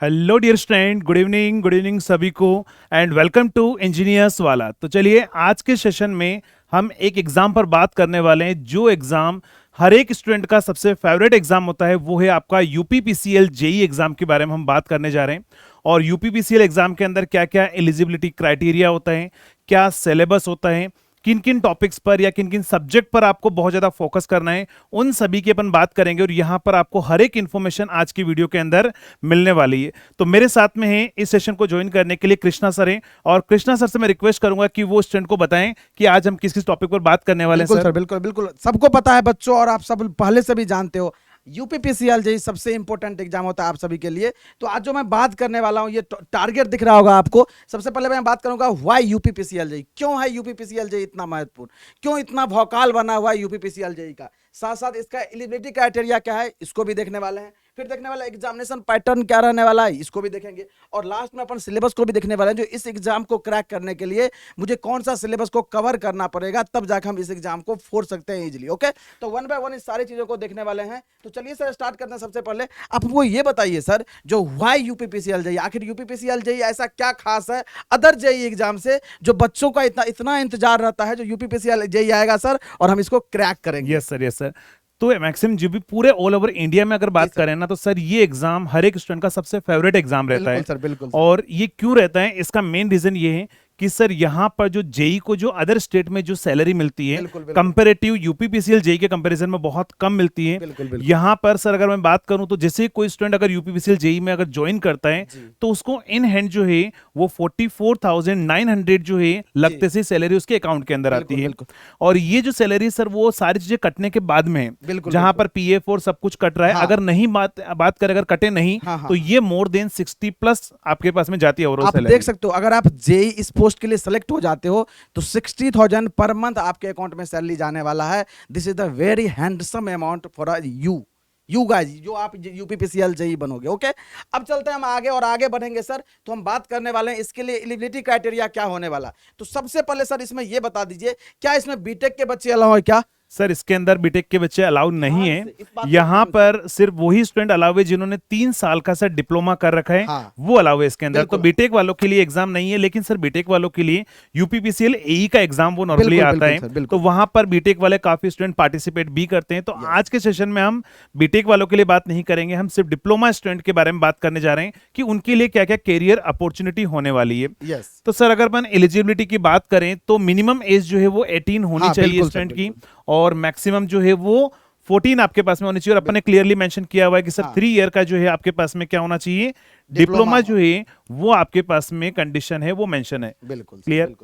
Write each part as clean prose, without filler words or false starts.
Hello dear student, good evening सभी को and welcome to engineers वाला। तो चलिए आज के सेशन में हम एक एग्जाम पर बात करने वाले हैं। जो एग्जाम हर एक स्टूडेंट का सबसे फेवरेट एग्जाम होता है वो है आपका यूपीपीसीएल जेई एग्जाम के बारे में हम बात करने जा रहे हैं। और यूपीपीसीएल एग्जाम के अंदर क्या क्या एलिजिबिलिटी क्राइटेरिया होता है, क्या सिलेबस होता है, किन किन टॉपिक्स पर या किन किन सब्जेक्ट पर आपको बहुत ज्यादा फोकस करना है, उन सभी की अपन बात करेंगे। और यहां पर आपको हर एक इंफॉर्मेशन आज की वीडियो के अंदर मिलने वाली है। तो मेरे साथ में है इस सेशन को ज्वाइन करने के लिए कृष्णा सर हैं, और कृष्णा सर से मैं रिक्वेस्ट करूंगा कि वो स्टूडेंट को बताएं कि आज हम किस किस टॉपिक पर बात करने वाले हैं। बिल्कुल सर सर, बिल्कुल बिल्कुल सबको पता है बच्चों, और आप सब पहले से भी जानते हो यूपीपीसीएल जेई सबसे इंपॉर्टेंट एग्जाम होता है आप सभी के लिए। तो आज जो मैं बात करने वाला हूं, ये टारगेट दिख रहा होगा आपको। सबसे पहले मैं बात करूंगा व्हाई यूपीपीसीएल जेई, क्यों है यूपीपीसीएल जेई इतना महत्वपूर्ण, क्यों इतना भौकाल बना हुआ है यूपीपीसीएल जेई का। साथ साथ इसका एलिजिबिलिटी क्राइटेरिया क्या है, इसको भी देखने वाले हैं। फिर देखने वाला एग्जामिनेशन पैटर्न क्या रहने वाला है, इसको भी देखेंगे। और लास्ट में अपन सिलेबस को भी देखने वाले हैं, जो इस एग्जाम को क्रैक करने के लिए मुझे कौन सा सिलेबस को कवर करना पड़ेगा, तब जाकर हम इस एग्जाम को फोड़ सकते हैं इजीली। ओके, तो वन बाय वन इस सारी चीजों को देखने वाले हैं। तो चलिए सर स्टार्ट करते हैं। सबसे पहले आप हमको ये बताइए सर, जो व्हाई यूपीपीसीएल जेई, आखिर यूपीपीसीएल जेई ऐसा क्या खास है अदर जेई एग्जाम से, जो बच्चों का इतना इतना इंतजार रहता है, जो यूपीपीसीएल जेई आएगा सर और हम इसको क्रैक करेंगे। Yes sir, yes sir. तो मैक्सिमम जो भी पूरे ऑल ओवर इंडिया में अगर बात करें ना, तो सर ये एग्जाम हर एक स्टूडेंट का सबसे फेवरेट एग्जाम रहता है। बिल्कुल सर, बिल्कुल सर। और ये क्यों रहता है, इसका मेन रीजन ये है कि सर यहाँ पर जो जेई को जो अदर स्टेट में जो सैलरी मिलती है, कंपैरेटिव यूपीपीसीएल जेई के कंपैरिजन में बहुत कम मिलती है। यहाँ पर सर अगर मैं बात करूं तो जैसे कोई स्टूडेंट अगर यूपीपीसीएल जेई में अगर ज्वाइन करता है तो उसको इन हैंड जो है वो 44,900 जो है लगते से सैलरी उसके अकाउंट के अंदर आती है। और ये जो सैलरी सर वो सारी चीजें कटने के बाद में है, जहां पर पीएफ और सब कुछ कट रहा है। हाँ। अगर नहीं बात करें, अगर कटे नहीं, हाँ। तो ये मोर देन 60+ आपके पास में जाती है ओवरऑल आप सैलरी। देख सकते हो, अगर आप जेई इस पोस्ट के लिए सेलेक्ट हो जाते हो तो 60,000 पर मंथ आपके अकाउंट में सैलरी जाने वाला है। This is the very handsome amount for you guys, जो आप यूपीपीसीएल जेई बनोगे। ओके, अब चलते हैं हम आगे, और आगे बढ़ेंगे सर तो हम बात करने वाले हैं इसके लिए एलिजिबिलिटी क्राइटेरिया क्या होने वाला। तो सबसे पहले सर इसमें ये बता दीजिए, क्या इसमें बीटेक के बच्चे अलाउ है क्या? सर इसके अंदर बीटेक के बच्चे अलाउड नहीं है। यहाँ पर सिर्फ वही स्टूडेंट अलाउ है जिन्होंने 3 साल का सर डिप्लोमा कर रखा है। हाँ। वो अलाउ है इसके अंदर। तो बीटेक वालों के लिए एग्जाम नहीं है, लेकिन सर बीटेक वालों के लिए यूपीपीसीएल एई का एग्जाम वो नॉर्मली आता है। तो वहां पर बीटेक वाले काफी स्टूडेंट पार्टिसिपेट भी करते हैं। तो आज के सेशन में हम बीटेक वालों के लिए बात नहीं करेंगे, हम सिर्फ डिप्लोमा स्टूडेंट के बारे में बात करने जा रहे हैं कि उनके लिए क्या क्या कैरियर अपॉर्चुनिटी होने वाली है। तो सर अगर अपन एलिजिबिलिटी की बात करें तो मिनिमम एज जो है वो 18 होनी चाहिए स्टूडेंट की, और मैक्सिमम जो है वो 14 आपके पास में होनी चाहिए। और अपन ने क्लियरली मेंशन किया हुआ है कि सर 3 ईयर का जो है आपके पास में क्या होना चाहिए, डिप्लोमा जो है वो आपके पास में कंडीशन है वो मेंशन है। बिल्कुल क्लियर।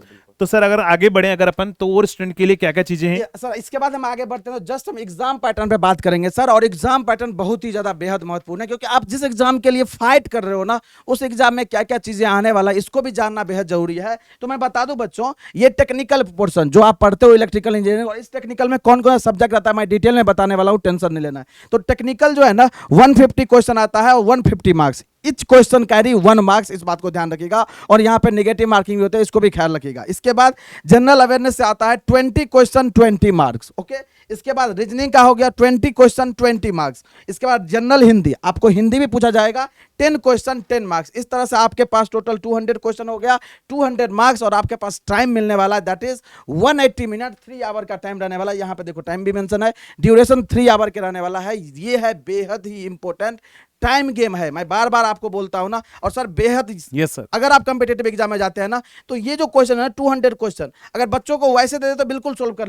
तो सर अगर आगे बढ़े अगर अपन, तो और स्टूडेंट के लिए क्या क्या चीजें हैं सर? इसके बाद हम आगे बढ़ते हैं तो जस्ट हम एग्जाम पैटर्न पे बात करेंगे सर। और एग्जाम पैटर्न बहुत ही ज्यादा बेहद महत्वपूर्ण है, क्योंकि आप जिस एग्जाम के लिए फाइट कर रहे हो ना, उस एग्जाम में क्या क्या चीजें आने वाला है इसको भी जानना बेहद जरूरी है। तो मैं बता दूं बच्चों, ये टेक्निकल पोर्शन जो आप पढ़ते हो इलेक्ट्रिकल इंजीनियरिंग, और इस टेक्निकल में कौन कौन सा सब्जेक्ट आता है मैं डिटेल में बताने वाला हूं, टेंशन नहीं लेना है। तो टेक्निकल जो है ना 150 क्वेश्चन आता है और 150 marks. Each question carry 1 marks, इस बात को ध्यान रखिएगा। और यहाँ पे नेगेटिव मार्किंग भी होते हैं, इसको भी ख्याल रखिएगा। इसके बाद जनरल अवेयरनेस से आता है 20 क्वेश्चन 20 मार्क्स। ओके, इसके बाद रीजनिंग का हो गया 20 क्वेश्चन 20 मार्क्स। इसके बाद जनरल हिंदी, आपको हिंदी भी पूछा जाएगा, 10 क्वेश्चन 10 मार्क्स। इस तरह से आपके पास टोटल 200 क्वेश्चन हो गया, 200 मार्क्स। और आपके पास टाइम मिलने वाला है, दैट इज 180 मिनट, 3 आवर का टाइम रहने वाला है। यहाँ पे देखो टाइम भी मेंशन है, ड्यूरेशन 3 आवर के रहने वाला है। ये है बेहद ही इंपॉर्टेंट टाइम गेम है, मैं बार बार आपको बोलता हूं ना। और सर बेहद यस सर, अगर आप कंपिटेटिव एग्जाम में जाते हैं ना, तो ये जो क्वेश्चन है 200 क्वेश्चन अगर बच्चों को वैसे दे दे तो बिल्कुल सोल्व कर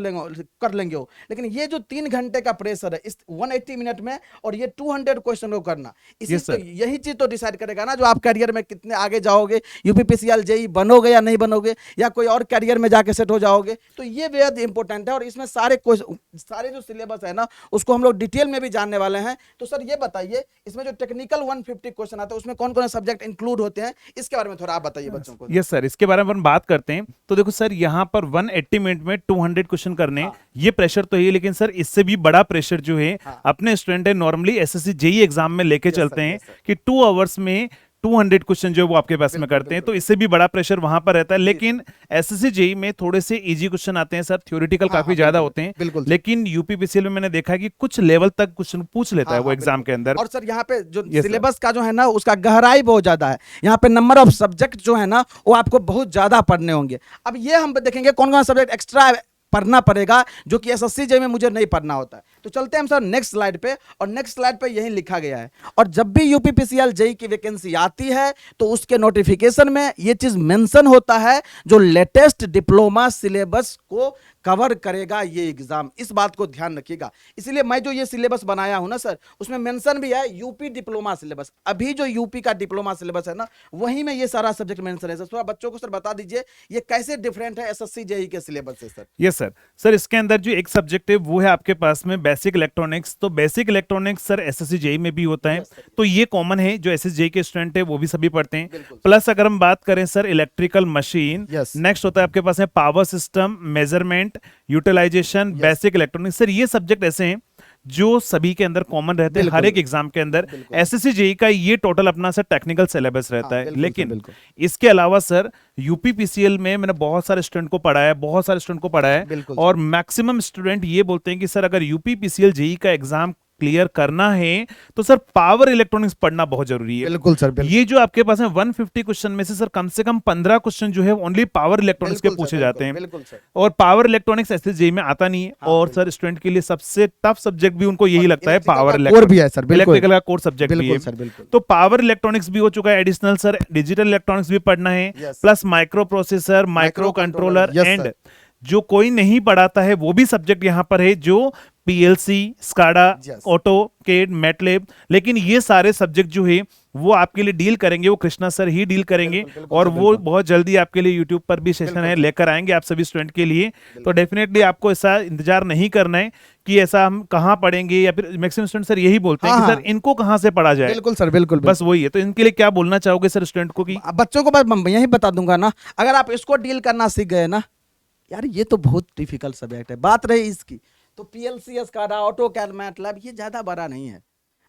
लेंगे वो। लेकिन ये जो 3 घंटे का प्रेशर है इस 180 मिनट में, और ये 200 क्वेश्चन को करना, इसी तो यही चीज तो डिसाइड करेगा ना जो आप करियर में कितने आगे जाओगे, यूपीपीसीएल जेई बनोगे या नहीं बनोगे, या कोई और करियर में जाके सेट हो जाओगे। तो ये बेहद इंपॉर्टेंट है, और इसमें सारे जो सिलेबस है ना उसको हम लोग डिटेल में भी जानने वाले हैं। तो सर ये बताइए, इसमें जो टेक्निकल 150 क्वेश्चन आता है उसमें कौन कौन से सब्जेक्ट इंक्लूड होते हैं, इसके बारे में थोड़ा आप बताइए बच्चों को। यस सर, इसके बारे में अपन बात करते हैं। तो देखो सर, यहाँ पर 180 मिनट में 200 क्वेश्चन करने, ये प्रेशर तो है, लेकिन सर इससे भी बड़ा प्रेशर जो है अपने स्टूडेंट है नॉर्मली एसएससी जेई एग्जाम में लेके चलते हैं कि 2 आवर्स में 200 क्वेश्चन जो है वो आपके पास में करते हैं, तो इससे भी बड़ा प्रेशर वहां पर रहता है। लेकिन एसएससी जेई में थोड़े से इजी क्वेश्चन आते हैं सर, थ्योरेटिकल काफी ज्यादा होते हैं, बिल्कुल। लेकिन यूपीपीसीएल में मैंने देखा है कि कुछ लेवल तक क्वेश्चन पूछ लेता है वो एग्जाम के अंदर। और सर यहाँ पे जो Yes, sir. सिलेबस का जो है ना उसका गहराई बहुत ज्यादा है, यहाँ पे नंबर ऑफ सब्जेक्ट जो है ना वो आपको बहुत ज्यादा पढ़ने होंगे। अब ये हम देखेंगे कौन कौन सब्जेक्ट एक्स्ट्रा पढ़ना पड़ेगा जो कि एसएससी जे में मुझे नहीं पढ़ना होता है। तो चलते हैं हम सर नेक्स्ट स्लाइड पे, और नेक्स्ट स्लाइड पे यही लिखा गया है। और जब भी यूपीपीसीएल जेई की वैकेंसी आती है तो उसके नोटिफिकेशन में ये चीज मेंशन होता है जो लेटेस्ट डिप्लोमा सिलेबस को कवर करेगा ये एग्जाम, इस बात को ध्यान रखिएगा। इसलिए मैं जो ये सिलेबस बनाया हूं ना सर, उसमें मेंशन भी है यूपी डिप्लोमा सिलेबस। अभी जो यूपी का डिप्लोमा सिलेबस है ना वहीं में ये सारा सब्जेक्ट मेंशन है। सर थोड़ा बच्चों को सर बता दीजिए ये कैसे डिफरेंट है एसएससी जेई के सिलेबस से सर। यस सर इसके अंदर जो एक सब्जेक्ट है वो है आपके पास में बेसिक इलेक्ट्रॉनिक्स। तो basic electronics sir SSC JE में भी होता है, तो ये कॉमन है, जो एसएससी जेई के स्टूडेंट है वो भी सभी पढ़ते हैं। प्लस अगर हम बात करें सर इलेक्ट्रिकल मशीन, नेक्स्ट होता है आपके पास है power system, measurement, utilisation, basic electronics. Sir ये सब्जेक्ट ऐसे हैं जो सभी के अंदर कॉमन रहते हैं हर एक एग्जाम के अंदर। एसएससी जेई का ये टोटल अपना सर टेक्निकल सिलेबस रहता है। लेकिन इसके अलावा सर यूपीपीसीएल में मैंने बहुत सारे स्टूडेंट को पढ़ाया है, और मैक्सिमम स्टूडेंट ये बोलते हैं कि सर अगर यूपीपीसीएल जेई का एग्जाम क्लियर करना है तो सर पावर इलेक्ट्रॉनिक्स पढ़ना बहुत जरूरी है। बिल्कुल सर, ये जो आपके पास है 150 क्वेश्चन में से सर कम 15 क्वेश्चन जो है ओनली पावर इलेक्ट्रॉनिक्स के पूछे जाते हैं, और पावर इलेक्ट्रॉनिक्स एसएससी जेई में आता नहीं है। और सर स्टूडेंट के लिए सबसे टफ सब्जेक्ट भी उनको यही लगता है पावर इलेक्ट्रिकल का कोर सब्जेक्ट भी है। तो पावर इलेक्ट्रॉनिक्स भी हो चुका है, एडिशनल सर डिजिटल इलेक्ट्रॉनिक्स भी पढ़ना है, plus micro processor, micro controller, and जो कोई नहीं पढ़ाता है वो भी सब्जेक्ट यहाँ पर है, जो PLC, SCADA, AutoCAD, MATLAB. लेकिन ये सारे सब्जेक्ट जो है वो आपके लिए डील करेंगे, वो कृष्णा सर ही डील करेंगे, और वो बहुत जल्दी आपके लिए यूट्यूब पर भी सेशन है लेकर आएंगे आप सभी स्टूडेंट के लिए। तो डेफिनेटली आपको ऐसा इंतजार नहीं करना है कि ऐसा हम कहाँ पढ़ेंगे, या फिर मैक्सिमम स्टूडेंट सर यही बोलते हैं कि सर इनको कहाँ से पढ़ा जाए। बिल्कुल सर, बिल्कुल बस वही है। तो इनके लिए क्या बोलना चाहोगे सर स्टूडेंट को? कि बच्चों को मैं यही बता दूंगा ना, अगर आप इसको डील करना सीख गए ना, यार ये तो बहुत डिफिकल्ट सब्जेक्ट है। बात रही इसकी तो PLC, SCADA, AutoCAD, MATLAB ये ज्यादा बड़ा नहीं है,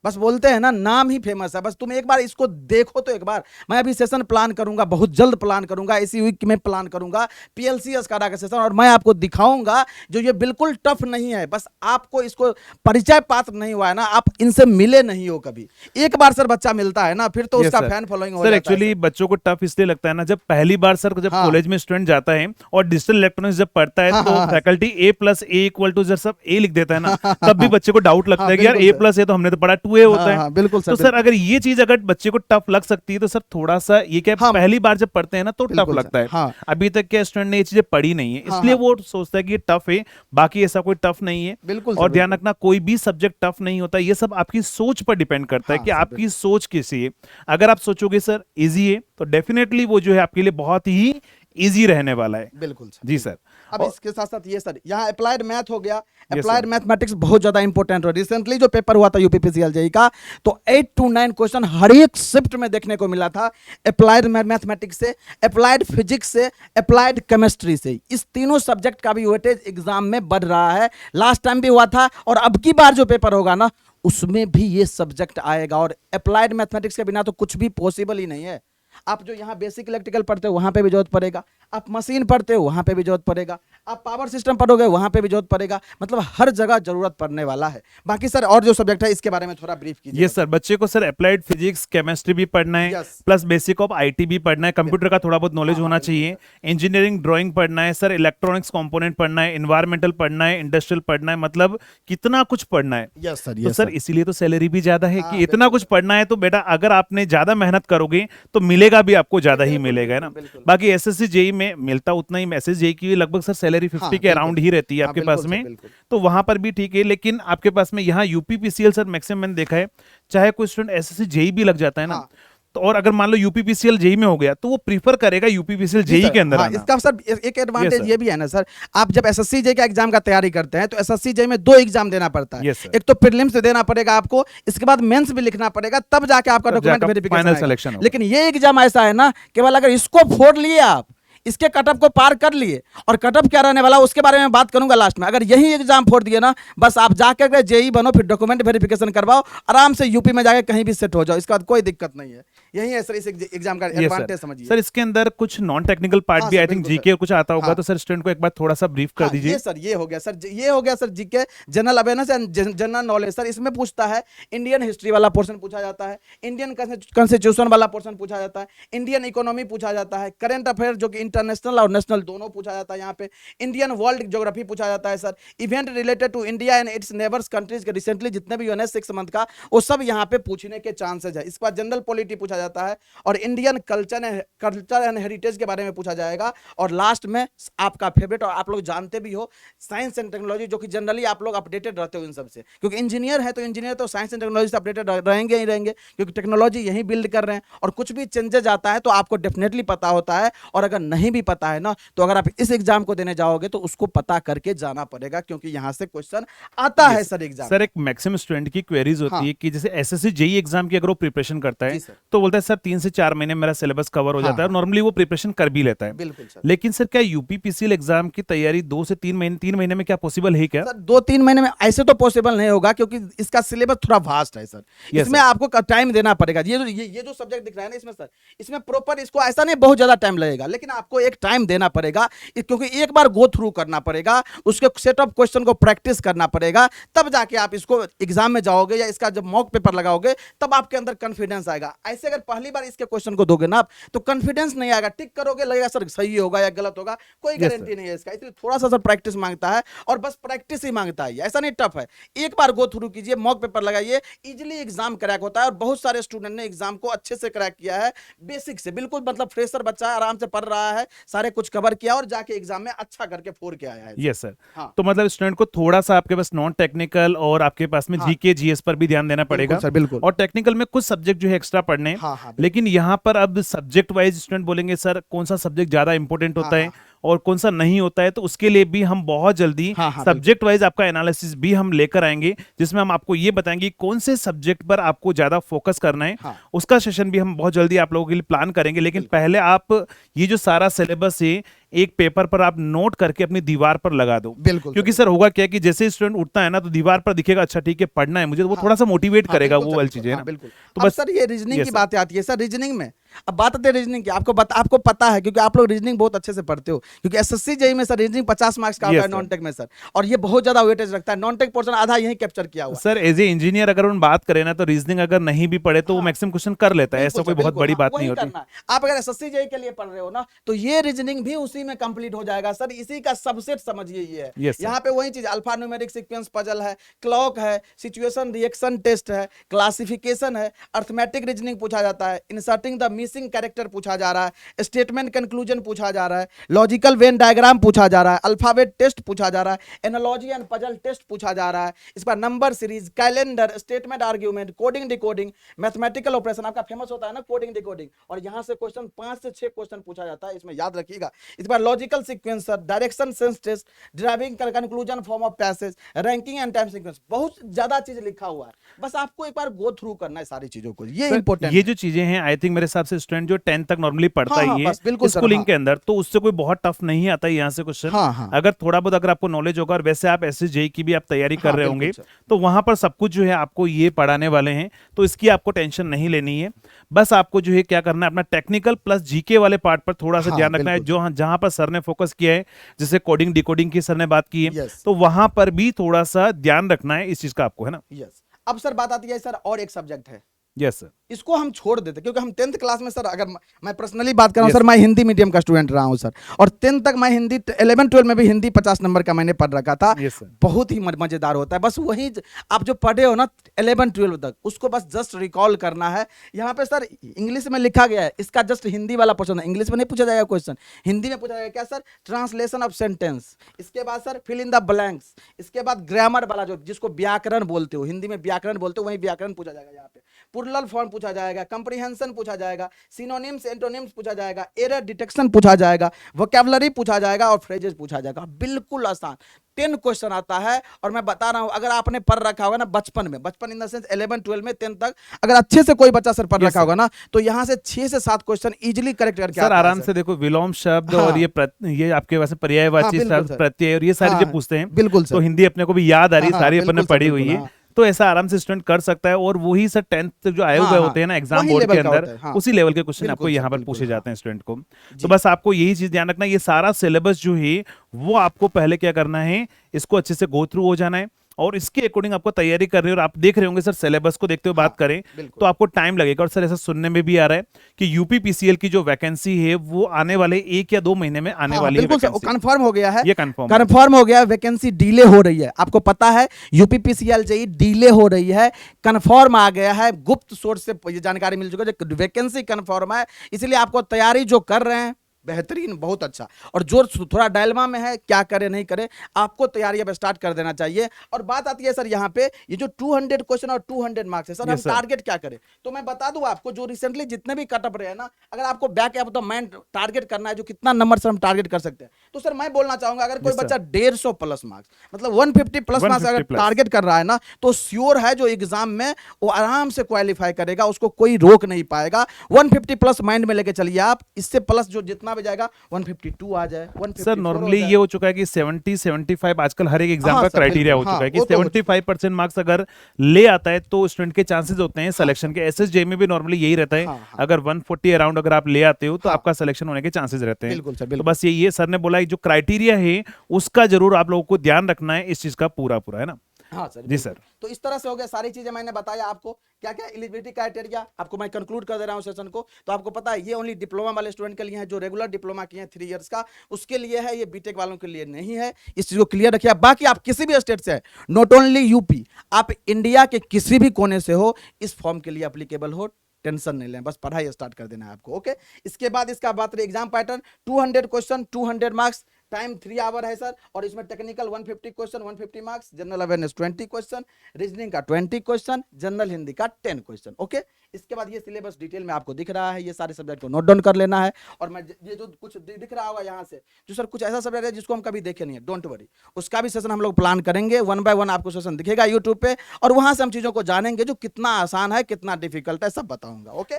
बस बोलते हैं ना नाम ही फेमस है। बस तुम एक बार इसको देखो तो एक बार। मैं अभी सेशन प्लान करूंगा, बहुत जल्द प्लान करूंगा, इसी वीक में प्लान करूंगा पीएलसी स्काडा का सेशन, और मैं आपको दिखाऊंगा जो ये बिल्कुल टफ नहीं है। बस आपको इसको परिचय पात्र नहीं हुआ है ना, आप इनसे मिले नहीं हो कभी, एक बार सर बच्चा मिलता है ना फिर तो उसका फैन फॉलोइंग हो जाता है। एक्चुअली बच्चों को टफ इसलिए लगता है ना, जब पहली बार सर जब कॉलेज में स्टूडेंट जाता है और डिजिटल इलेक्ट्रॉनिक्स जब पढ़ता है तो फैकल्टी A+A = जब सब A लिख देता है ना, तब भी बच्चे को डाउट लगता है कि यार A+ है तो हमने तो पढ़ा 2A होता है। बिल्कुल तो सर अगर ये चीज अगर बच्चे को टफ लग सकती है तो सर थोड़ा सा ये क्या पहली बार जब पढ़ते हैं ना तो टफ लगता है। अभी तक क्या स्टूडेंट ने ये चीजें पढ़ी नहीं है, इसलिए वो सोचता है कि ये टफ है, बाकी ऐसा कोई टफ नहीं है। और ध्यान रखना कोई भी सब्जेक्ट टफ नहीं होता, ये सब आपकी सोच पर डिपेंड करता है कि आपकी सोच कैसी है। अगर आप सोचोगे सर इजी है तो डेफिनेटली वो जो है आपके लिए बहुत ही इजी रहने वाला है। बिल्कुल जी सर। अब इसके साथ साथ ये सर यहाँ अप्लाइड मैथ हो गया, अप्लाइड मैथमेटिक्स बहुत ज्यादा इंपॉर्टेंट हो। रिसेंटली जो पेपर हुआ था यूपीपीसीएल जेई का, तो 8 to 9 क्वेश्चन हर एक शिफ्ट में देखने को मिला था अप्लाइड मैथमेटिक्स से, अप्लाइड फिजिक्स से, अप्लाइड केमिस्ट्री से। इस तीनों सब्जेक्ट का भी वेटेज एग्जाम में बढ़ रहा है, लास्ट टाइम भी हुआ था और अब की बार जो पेपर होगा ना उसमें भी ये सब्जेक्ट आएगा। और अप्लाइड मैथमेटिक्स के बिना तो कुछ भी पॉसिबल ही नहीं है। आप जो यहाँ बेसिक इलेक्ट्रिकल पढ़ते हो वहां पे भी जरूरत पड़ेगा, आप मशीन पढ़ते हो वहां पे भी जरूरत पड़ेगा, आप पावर सिस्टम पढ़ोगे वहां पे भी जरूरत पड़ेगा, मतलब हर जगह जरूरत पड़ने वाला है। बाकी सर और जो सब्जेक्ट है इसके बारे में थोड़ा ब्रीफ कीजिए। यस सर, बच्चे को सर अप्लाइड फिजिक्स, केमिस्ट्री भी पढ़ना है, प्लस बेसिक ऑफ आईटी भी पढ़ना है, कंप्यूटर का थोड़ा बहुत नॉलेज होना चाहिए, इंजीनियरिंग ड्राइंग पढ़ना है सर, इलेक्ट्रॉनिक्स कंपोनेंट पढ़ना है, एनवायरमेंटल पढ़ना है, इंडस्ट्रियल पढ़ना है, मतलब कितना कुछ पढ़ना है। यस सर, तो सर इसीलिए तो सैलरी भी ज्यादा है कि इतना कुछ पढ़ना है। तो बेटा अगर आपने ज्यादा मेहनत करोगे तो मिलेगा भी आपको ज्यादा ही मिलेगा ना। बाकी एसएससी जेई में मिलता उतना ही, एसएससी जेई की लगभग सर सैलरी 50 के अराउंड ही रहती है आपके पास में, तो वहां पर भी ठीक है। लेकिन आपके पास में यहाँ यूपीपीसीएल सर मैक्सिमम मैंने देखा है, चाहे कोई स्टूडेंट एसएससी जेई भी लग जाता है ना, तो और अगर मान लो यूपीपीसीएल जेई में हो गया तो वो प्रीफर करेगा यूपीपीसीएल जेई के अंदर आना। इसका सर एक एडवांटेज ये भी है ना सर, आप जब एसएससी जेई का एग्जाम का तैयारी करते हैं तो एसएससी जेई में 2 एग्जाम देना पड़ता है। एक तो प्रीलिम्स देना पड़ेगा आपको, इसके बाद मेंस भी लिखना पड़ेगा, तब जाके आपका डॉक्यूमेंट वेरिफिकेशन फाइनल सिलेक्शन। लेकिन ये एग्जाम ऐसा है ना, केवल अगर इसको फोड़ लिए आप, इसके कटअप को पार कर लिए और कटअप क्या रहने वाला उसके बारे में बात करूंगा लास्ट में। अगर यही एग्जाम फोड़ दिए ना, बस आप जाकर जेई बनो, फिर डॉक्यूमेंट वेरिफिकेशन करवाओ, आराम से यूपी में जाके कहीं भी सेट हो जाओ, इसके बाद कोई दिक्कत नहीं है। यही है सर इस एग्जाम का Yes, एडवांटेज सर समझिए। सर इसके अंदर कुछ नॉन टेक्निकल पार्ट हाँ भी सर, आई थिंक बिल्कुल जीके कुछ आता होगा, हाँ। तो सर स्टूडेंट को एक बार थोड़ा सा ब्रीफ कर हाँ, दीजिए। ये सर ये हो गया सर, ये हो गया sir GK general awareness and general knowledge. Sir इसमें पूछता है इंडियन हिस्ट्री वाला पोर्शन पूछा जाता है, इंडियन कॉन्स्टिट्यूशन वाला पोर्शन पूछा जाता है, इंडियन इकोनॉमी पूछा जाता है, करंट अफेयर जो कि इंटरनेशनल और नेशनल दोनों पूछा जाता है यहाँ पे, इंडियन वर्ल्ड ज्योग्राफी पूछा जाता है sir, event related to India and its neighbours countries के रिसेंटली जितने भी यूएनएस 6 मंथ का वो सब यहाँ पे पूछने के चांसेज है। इसके बाद जनरल पॉलिटी पूछा जाता है और इंडियन कल्चर एंड हेरिटेज के बारे में पूछा जाएगा। और लास्ट में आपका फेवरेट और आप लोग जानते भी हो साइंस एंड टेक्नोलॉजी, जो कि जनरली आप लोग अपडेटेड रहते हो इन सबसे, क्योंकि इंजीनियर है तो इंजीनियर तो साइंस एंड टेक्नोलॉजी से अपडेटेड रहेंगे ही रहेंगे, क्योंकि टेक्नोलॉजी यही बिल्ड कर रहे हैं और कुछ भी चेंजेज आता है तो आपको डेफिनेटली पता होता है। और अगर नहीं भी पता है ना, तो अगर आप इस एग्जाम को देने जाओगे तो उसको पता करके जाना पड़ेगा, क्योंकि यहां से क्वेश्चन आता है सर एग्जाम। सर एक मैक्सिमम स्टूडेंट की क्वेरीज होती हाँ। है कि जैसे एसएससी जेई एग्जाम की अगर वो प्रिपरेशन करता है जी सर। तो बोलता है सर 3 से 4 महीने मेरा सिलेबस कवर हो हाँ, जाता है, और नॉर्मली वो प्रिपरेशन कर भी लेता है। बिल्कुल सर। लेकिन सर क्या यूपीपीसीएल एग्जाम की तैयारी 2 से 3 महीने में क्या पॉसिबल है क्या? सर 2-3 महीने में ऐसे तो पॉसिबल नहीं होगा, क्योंकि इसका सिलेबस थोड़ा वास्ट है सर। Yes, इसमें sir. आपको टाइम देना पड़ेगा। ये जो सब्जेक्ट दिख रहा है ना इसमें सर, इसमें प्रॉपर इसको ऐसा नहीं बहुत ज्यादा टाइम लगेगा, लेकिन आपको एक टाइम देना पड़ेगा, क्योंकि एक बार गो थ्रू करना पड़ेगा, उसके सेट ऑफ क्वेश्चन को प्रैक्टिस करना पड़ेगा, तब जाके आप इसको एग्जाम में जाओगे या इसका जब मॉक पेपर लगाओगे तब आपके अंदर कॉन्फिडेंस आएगा। ऐसे अगर पहली बार इसके क्वेश्चन को दोगे ना आप, तो कॉन्फिडेंस नहीं आएगा, टिक करोगे लगेगा सर सही होगा या गलत होगा, कोई Yes, गारंटी नहीं है इसका। इसलिए थोड़ा सा सर प्रैक्टिस मांगता है, और बस प्रैक्टिस ही मांगता है, ऐसा नहीं टफ है। एक बार गो थ्रू कीजिए, मॉक पेपर लगाइए, इजीली एग्जाम क्रैक होता है। और बहुत सारे स्टूडेंट ने एग्जाम को अच्छे से क्रैक किया है, बेसिक से, बिल्कुल मतलब फ्रेशर बच्चा है, आराम से पढ़ रहा है, सारे कुछ कवर किया और जाके एग्जाम में अच्छा करके फोड़ के आया है। Yes sir. हाँ। तो मतलब स्टूडेंट को थोड़ा सा आपके पास नॉन टेक्निकल और आपके पास में हाँ। जीके जीएस पर भी ध्यान देना पड़ेगा सर बिल्कुल। और टेक्निकल में कुछ सब्जेक्ट जो है एक्स्ट्रा पढ़ने हैं। हाँ, हाँ, बिल्कुल। लेकिन यहाँ पर अब सब्जेक्ट वाइज स्टूडेंट बोलेंगे सर कौन सा सब्जेक्ट ज्यादा इंपॉर्टेंट होता हाँ, है और कौन सा नहीं होता है, तो उसके लिए भी हम बहुत जल्दी हाँ, हाँ, सब्जेक्ट वाइज आपका एनालिसिस भी हम लेकर आएंगे, जिसमें हम आपको ये बताएंगे कौन से सब्जेक्ट पर आपको ज्यादा फोकस करना है। हाँ। उसका सेशन भी हम बहुत जल्दी आप लोगों के लिए प्लान करेंगे। लेकिन पहले आप ये जो सारा सिलेबस है एक पेपर पर आप नोट करके अपनी दीवार पर लगा दो, बिल्कुल क्योंकि सर होगा क्या कि जैसे स्टूडेंट उठता है ना तो दीवार पर दिखेगा अच्छा ठीक है पढ़ना है मुझे, तो वो थोड़ा सा मोटिवेट करेगा वो वाली चीजें ना। बिल्कुल। तो अब बस सर ये रीजनिंग Yes, की sir. बातें आती है सर। रीजनिंग में अब बात आती है रीजनिंग की, आपको पता है, क्योंकि आप लोग रीजनिंग बहुत अच्छे से पढ़ते हो, क्योंकि एसएससी जेई में सर रीजनिंग 50 मार्क्स का होता Yes, है sir. नॉन टेक में सर, और ये बहुत ज्यादा वेटेज रखता है। नॉन टेक पोर्शन आधा यही कैप्चर किया हुआ है। सर एज ए इंजीनियर अगर हम बात करें ना तो रीजनिंग अगर नहीं भी पढ़े तो वो हाँ। मैक्सिमम क्वेश्चन कर लेता है, ऐसा बिल्कुल कोई सर, बहुत बिल्कुल, बड़ी हाँ, बात वही नहीं होती। करना है। आप अगर एसएससी जेई के लिए पढ़ रहे हो ना, तो ये रीजनिंग भी उसी में कंप्लीट हो जाएगा सर। इसी का सबसेट समझिए ये है। Yes, sir. यहाँ पे वही चीज अल्फा न्यूमेरिक सीक्वेंस पजल है, क्लॉक है, सिचुएशन रिएक्शन टेस्ट है, क्लासिफिकेशन है, अर्थमेटिक रीजनिंग पूछा जाता है, इंसर्टिंग द मिसिंग कैरेक्टर पूछा जा रहा है, स्टेटमेंट कंक्लूजन पूछा जा रहा है, लॉजिकल वेन डायग्राम पूछा जा रहा है, अल्फाबेट टेस्ट पूछा जा रहा है, एनालॉजी एंड पजल टेस्ट पूछा जा रहा है। इस पर number series, calendar, statement argument, coding decoding, mathematical operation आपका फेमस होता है ना कोडिंग डिकोडिंग, और यहां से क्वेश्चन 5 से 6 क्वेश्चन पूछा जाता है, इसमें याद रखिएगा। इस बार logical sequencer, direction sense test, driving conclusion form of passage, ranking and time sequence, बहुत ज्यादा चीज लिखा हुआ है। बस आपको एक बार गो थ्रू करना है सारी चीजों को, ये सर, इंपॉर्टेंट ये जो चीजें हैं आई थिंक मेरे हिसाब से स्टूडेंट जो 10th तक नॉर्मली पढ़ता हाँ, हाँ, ही बस बिल्कुल है सर, स्कूलिंग हाँ। के अंदर, तो उससे कोई बहुत टफ नहीं आता है यहाँ से क्वेश्चन। हाँ, हाँ। अगर थोड़ा बहुत अगर आपको नॉलेज होगा और वैसे आप एसएससी जेई की भी आप तैयारी कर हाँ, रहे बिल्कुल होंगे सर। तो वहां पर सब कुछ जो है आपको ये पढ़ाने वाले हैं, तो इसकी आपको टेंशन नहीं लेनी है। बस आपको जो है क्या करना है अपना टेक्निकल प्लस जीके वाले पार्ट पर थोड़ा सा हाँ, ध्यान रखना है, बिल्कुल। जो जहां पर सर ने फोकस किया है, जैसे कोडिंग डिकोडिंग की सर ने बात की है, Yes. तो वहां पर भी थोड़ा सा ध्यान रखना है इस चीज का आपको, है ना। यस। अब सर बात आती है सर और एक सब्जेक्ट है, यस सर। इसको हम छोड़ देते, क्योंकि हम 10th क्लास में सर, अगर मैं पर्सनली बात कर रहा हूँ Yes. सर, मैं हिंदी मीडियम का स्टूडेंट रहा हूँ सर, और 10th तक मैं हिंदी, 11-12 में भी हिंदी 50 नंबर का मैंने पढ़ रखा था। Yes, sir. बहुत ही मजेदार होता है। बस वही आप जो पढ़े हो ना 11-12 तक, उसको बस जस्ट रिकॉल करना है। यहाँ पे सर इंग्लिश में लिखा गया है, इसका जस्ट हिंदी वाला क्वेश्चन है, इंग्लिश में नहीं पूछा जाएगा क्वेश्चन, हिंदी में पूछा जाएगा। क्या सर? ट्रांसलेशन ऑफ सेंटेंस, इसके बाद sir fill in the blanks, इसके बाद ग्रामर वाला जो जिसको व्याकरण बोलते हो, हिंदी में व्याकरण बोलते हो, वही व्याकरण पूछा जाएगा। यहाँ पे प्लूरल फॉर्म पूछा जाएगा, कंप्रीहेंशन पूछा जाएगा, सिनोनिम्स एंटोनिम्स पूछा जाएगा, एरर डिटेक्शन पूछा जाएगा, वोकैबुलरी पूछा जाएगा और फ्रेजेस पूछा जाएगा। बिल्कुल आसान 10 क्वेश्चन आता है। और मैं बता रहा हूं, अगर आपने पढ़ रखा होगा ना बचपन में, बचपन इन द सेंस 11 12 में 10 तक, अगर अच्छे से कोई बच्चा सर पढ़ रखा होगा ना, तो यहां से 6 से 7 क्वेश्चन इजीली करेक्ट करके सर आता है आराम सर। से देखो, विलोम शब्द हाँ। और ये आपके वैसे पर्यायवाची बिल्कुल शब्द, सर। प्रत्यय और ये सारी हाँ, जो पूछते हैं, बिल्कुल सर। तो हिंदी अपने को भी याद आ रही है, हाँ, सारी अपन ने बिल्कुल सर, पढ़ी हुई बिल्कुल, है। हाँ। तो ऐसा आराम से स्टूडेंट कर सकता है। और वही सर 10th तक जो आए हुए होते हैं ना एग्जाम वही बोर्ड के लेवल का अंदर, होता है, हाँ। उसी लेवल के क्वेश्चन बिल्कुल आपको सर, यहाँ पर बिल्कुल, पूछे हाँ। जाते हैं स्टूडेंट को। जी। तो बस आपको यही चीज ध्यान रखना, ये सारा सिलेबस जो है वो आपको पहले क्या करना है, इसको अच्छे से गो थ्रू हो जाना है और इसके अकॉर्डिंग आपको तैयारी कर रहे हो। और आप देख रहे होंगे सर, सिलेबस को देखते हुए बात करें बिल्कुल। तो आपको टाइम लगेगा। और सर ऐसा सुनने में भी आ रहा है कि यूपी पीसीएल की जो वैकेंसी है वो आने वाले 1 या 2 महीने में आने वाली है। बिल्कुल सर, वैकेंसी कंफर्म हो गया है, ये कंफर्म कंफर्म हो गया है। वैकेंसी डिले हो रही है, आपको पता है यूपीपीसीएल जेई डिले हो रही है, कंफर्म आ गया है। गुप्त सोर्स से ये जानकारी मिल चुकी है, वैकेंसी कंफर्म है। इसलिए आपको तैयारी जो कर रहे हैं बेहतरीन, बहुत अच्छा। और जो थोड़ा डायलमा में है क्या करे नहीं करे, आपको तैयारी अब स्टार्ट कर देना चाहिए। और बात आती है सर यहाँ पे, ये जो 200 क्वेश्चन और 200 मार्क्स है सर, हम Yes, sir. टारगेट क्या करें? तो मैं बता दूं आपको, जो रिसेंटली जितने भी कटअप रहे हैं ना, अगर आपको back of the mind target करना है जो कितना नंबर से हम टारगेट कर सकते हैं, तो सर मैं बोलना चाहूंगा, अगर कोई Yes, sir. बच्चा 150 प्लस मार्क्स मतलब 150 प्लस मार्क्स 150 अगर plus. टारगेट कर रहा है ना, तो श्योर है जो एग्जाम में वो आराम से क्वालिफाई करेगा, उसको कोई रोक नहीं पाएगा। 150 प्लस माइंड में लेके चलिए आप, इससे प्लस जो जितना भी जाएगा 152 आ जाए, 154 सर नॉर्मली ये हो चुका है कि 70-75 आजकल हर एक एग्जाम हाँ का सर, क्राइटेरिया हो बिल्कुल, चुका है हाँ, कि वो तो हो चुका 75% मार्क्स अगर ले आता है तो स्टूडेंट के चांसेस होते हैं सिलेक्शन के। एसएसजे में भी नॉर्मली यही रहता है, हाँ, हाँ। अगर 140 अराउंड अगर आप ले आते हो तो हाँ। आपका सिलेक्शन होने के चांसेस रहते हैं। बिल्कुल सर, तो बिल्कुल। बस ये सर ने बोला जो क्राइटेरिया है उसका जरूर आप लोगों को ध्यान रखना है, इस चीज का पूरा पूरा, है ना। हाँ सर, जी बिल्कुल। सर। तो इस तरह से हो गया, सारी चीजें मैंने बताया आपको, क्या क्या एलिजिबिलिटी क्राइटेरिया आपको मैं कंक्लूड कर दे रहा हूं सेशन को। तो आपको पता है ये ओनली डिप्लोमा वाले स्टूडेंट के लिए है, जो रेगुलर डिप्लोमा किए हैं 3 इयर्स का, उसके लिए है, ये बीटेक वालों के लिए नहीं है। इस चीज को क्लियर रखिए। बाकी आप किसी भी स्टेट से है, नॉट ओनली यूपी, आप इंडिया के किसी भी कोने से हो, इस फॉर्म के लिए अप्लीकेबल हो, टेंशन नहीं लें, बस पढ़ाई स्टार्ट कर देना है आपको। ओके, इसके बाद इसका बात रही exam pattern, 200 question 200 marks, time 3 hour है सर। और इसमें technical 150 question 150 marks, general awareness 20 question, reasoning का 20 क्वेश्चन, जनरल हिंदी का 10 क्वेश्चन। ओके, इसके बाद ये सिलेबस डिटेल में आपको दिख रहा है, ये सारे सब्जेक्ट को नोट डाउन कर लेना है। और मैं ये जो कुछ दिख रहा होगा यहाँ से, जो सर कुछ ऐसा सब्जेक्ट है जिसको हम कभी देखे नहीं है, डोंट वरी, उसका भी सेशन हम लोग प्लान करेंगे। 1 बाय 1 आपको सेशन दिखेगा यूट्यूब पे, और वहां से हम चीजों को जानेंगे जो कितना आसान है, कितना डिफिकल्ट है, सब बताऊंगा। ओके,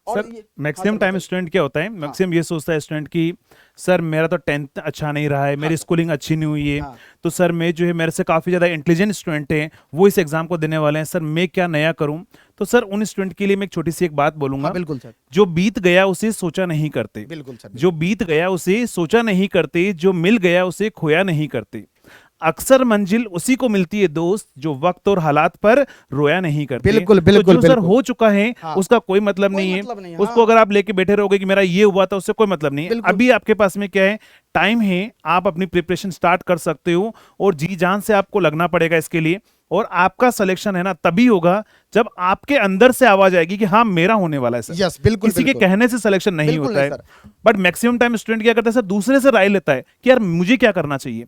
और सर ये मैक्सिमम टाइम स्टूडेंट क्या होता है, मैक्सिमम ये सोचता है स्टूडेंट की सर मेरा तो 10th अच्छा नहीं रहा है, मेरी स्कूलिंग अच्छी नहीं हुई है, हाँ। तो सर मैं जो है मेरे से काफ़ी ज़्यादा इंटेलिजेंट स्टूडेंट हैं, वो इस एग्जाम को देने वाले हैं, सर मैं क्या नया करूं। तो सर उन स्टूडेंट के लिए मैं एक छोटी सी एक बात बोलूंगा, बिल्कुल सर, जो बीत गया उसे सोचा नहीं करते, बिल्कुल सर, जो बीत गया उसे सोचा नहीं करते, जो मिल गया उसे खोया नहीं करते, अक्सर मंजिल उसी को मिलती है दोस्त जो वक्त और हालात पर रोया नहीं करते। बिल्कुल, तो बिल्कुल, जो सर बिल्कुल। हो चुका है हाँ। उसका कोई मतलब कोई नहीं मतलब है, नहीं है, उसको हाँ। अगर आप लेके बैठे रहोगे कि मेरा ये हुआ था, उससे कोई मतलब नहीं है। बिल्कुल। अभी आपके पास में क्या है, टाइम है, आप अपनी प्रिपरेशन स्टार्ट कर सकते हो और जी जान से आपको लगना पड़ेगा इसके लिए। और आपका सिलेक्शन है ना तभी होगा जब आपके अंदर से आवाज आएगी कि हाँ मेरा होने वाला है सर। यस, बिल्कुल, किसी के बिल्कुल। कहने से सिलेक्शन नहीं बिल्कुल होता है। नहीं, बट मैक्सिमम टाइम स्टूडेंट क्या करता है सर, दूसरे से राय लेता है कि यार मुझे क्या करना चाहिए।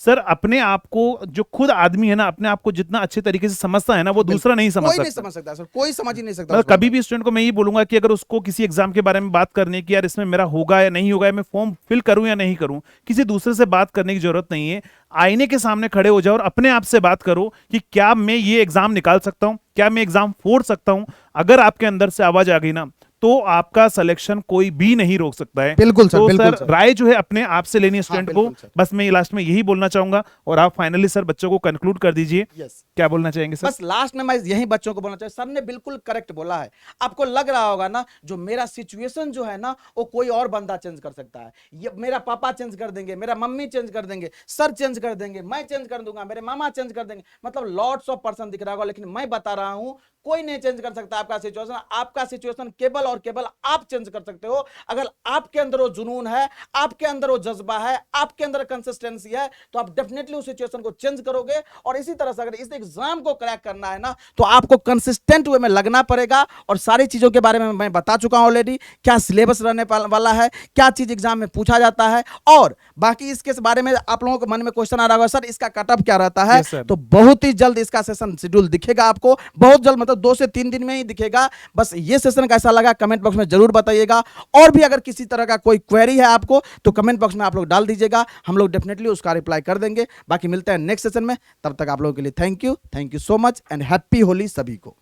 सर अपने आप को, जो खुद आदमी है ना, अपने आप को जितना अच्छे तरीके से समझता है ना, वो दूसरा नहीं समझ कोई नहीं सकता। समझ सकता सर, कोई समझ ही नहीं सकता मतलब उस बात कभी भी स्टूडेंट को मैं यही बोलूंगा कि अगर उसको किसी एग्जाम के बारे में बात करनी है कि यार इसमें मेरा होगा या नहीं होगा, या मैं फॉर्म फिल करूं या नहीं करूं, किसी दूसरे से बात करने की जरूरत नहीं है। आईने के सामने खड़े हो जाओ और अपने आप से बात करो कि क्या मैं ये एग्जाम निकाल सकता हूं, क्या मैं एग्जाम फोड़ सकता हूं। अगर आपके अंदर से आवाज आ गई ना, तो आपका सिलेक्शन कोई भी नहीं रोक सकता है। बिल्कुल सर, तो बिल्कुल सर सर। राय जो है अपने आप से लेनी है स्टूडेंट को। बिल्कुल सर। बस मैं लास्ट में यही बोलना चाहूंगा और आप फाइनली सर बच्चों को कंक्लूड कर दीजिए। यस, क्या बोलना चाहेंगे सर? बस लास्ट में मैं यही बच्चों को बोलना चाहिए, सर ने बिल्कुल करेक्ट बोला है। आपको लग रहा होगा ना, जो मेरा सिचुएशन जो है ना, वो कोई और बंदा चेंज कर सकता है, ये मेरा पापा चेंज कर देंगे, मेरा मम्मी चेंज कर देंगे, सर चेंज कर देंगे, मैं चेंज कर दूंगा, मेरे मामा चेंज कर देंगे, मतलब लॉट्स ऑफ पर्सन दिख रहा होगा। लेकिन मैं बता रहा हूं, कोई नहीं चेंज कर सकता आपका सिचुएशन। आपका सिचुएशन केवल और केवल आप चेंज कर सकते हो। अगर आपके अंदर वो जुनून है, आपके अंदर वो जज्बा है, आपके अंदर कंसिस्टेंसी है, तो आप डेफिनेटली उस सिचुएशन को चेंज करोगे। और इसी तरह से अगर इस एग्जाम को क्रैक करना है ना, तो आपको कंसिस्टेंट वे में लगना पड़ेगा। और सारी चीजों के बारे में मैं बता चुका हूं ऑलरेडी, क्या सिलेबस रहने वाला है, क्या चीज एग्जाम में पूछा जाता है, और बाकी इसके बारे में आप लोगों के मन में क्वेश्चन आ रहा होगा, सर इसका कटअप क्या रहता है। Yes, sir. तो बहुत ही जल्द इसका सेशन शेड्यूल दिखेगा आपको, बहुत जल्द, मतलब मतलब 2 से 3 दिन में ही दिखेगा। बस ये सेशन कैसा लगा कमेंट बॉक्स में जरूर बताइएगा, और भी अगर किसी तरह का कोई क्वेरी है आपको तो कमेंट बॉक्स में आप लोग डाल दीजिएगा, हम लोग डेफिनेटली उसका रिप्लाई कर देंगे। बाकी मिलते हैं नेक्स्ट सेशन में, तब तक आप लोगों के लिए thank you so much and happy Holi सभी को।